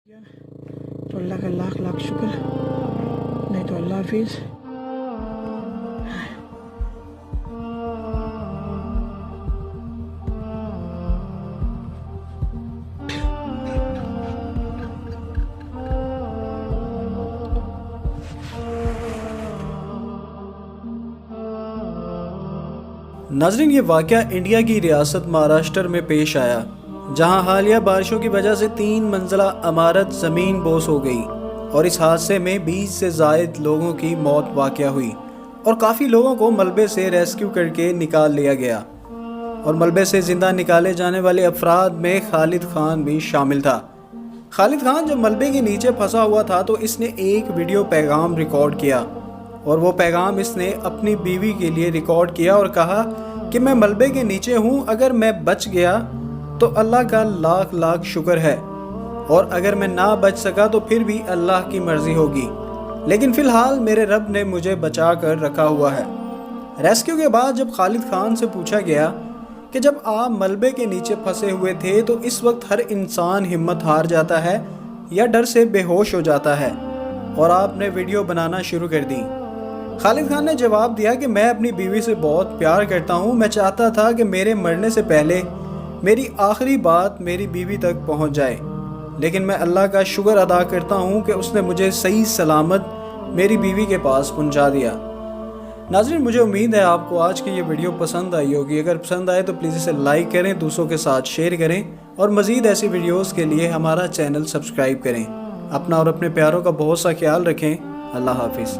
تو اللہ کا لاکھ لاکھ شکر، نہیں تو اللہ حافظ۔ ناظرین، یہ واقعہ انڈیا کی ریاست مہاراشٹر میں پیش آیا، جہاں حالیہ بارشوں کی وجہ سے 3 منزلہ عمارت زمین بوس ہو گئی اور اس حادثے میں 20 سے زائد لوگوں کی موت واقع ہوئی اور کافی لوگوں کو ملبے سے ریسکیو کر کے نکال لیا گیا، اور ملبے سے زندہ نکالے جانے والے افراد میں خالد خان بھی شامل تھا۔ خالد خان جب ملبے کے نیچے پھنسا ہوا تھا تو اس نے ایک ویڈیو پیغام ریکارڈ کیا، اور وہ پیغام اس نے اپنی بیوی کے لیے ریکارڈ کیا اور کہا کہ میں ملبے کے نیچے ہوں، اگر میں بچ گیا تو اللہ کا لاکھ لاکھ شکر ہے، اور اگر میں نہ بچ سکا تو پھر بھی اللہ کی مرضی ہوگی، لیکن فی الحال میرے رب نے مجھے بچا کر رکھا ہوا ہے۔ ریسکیو کے بعد جب خالد خان سے پوچھا گیا کہ جب آپ ملبے کے نیچے پھنسے ہوئے تھے تو اس وقت ہر انسان ہمت ہار جاتا ہے یا ڈر سے بے ہوش ہو جاتا ہے، اور آپ نے ویڈیو بنانا شروع کر دی۔ خالد خان نے جواب دیا کہ میں اپنی بیوی سے بہت پیار کرتا ہوں، میں چاہتا تھا کہ میرے مرنے سے پہلے میری آخری بات میری بیوی تک پہنچ جائے، لیکن میں اللہ کا شکر ادا کرتا ہوں کہ اس نے مجھے صحیح سلامت میری بیوی کے پاس پہنچا دیا۔ ناظرین، مجھے امید ہے آپ کو آج کی یہ ویڈیو پسند آئی ہوگی۔ اگر پسند آئے تو پلیز اسے لائک کریں، دوسروں کے ساتھ شیئر کریں، اور مزید ایسی ویڈیوز کے لیے ہمارا چینل سبسکرائب کریں۔ اپنا اور اپنے پیاروں کا بہت سا خیال رکھیں۔ اللہ حافظ۔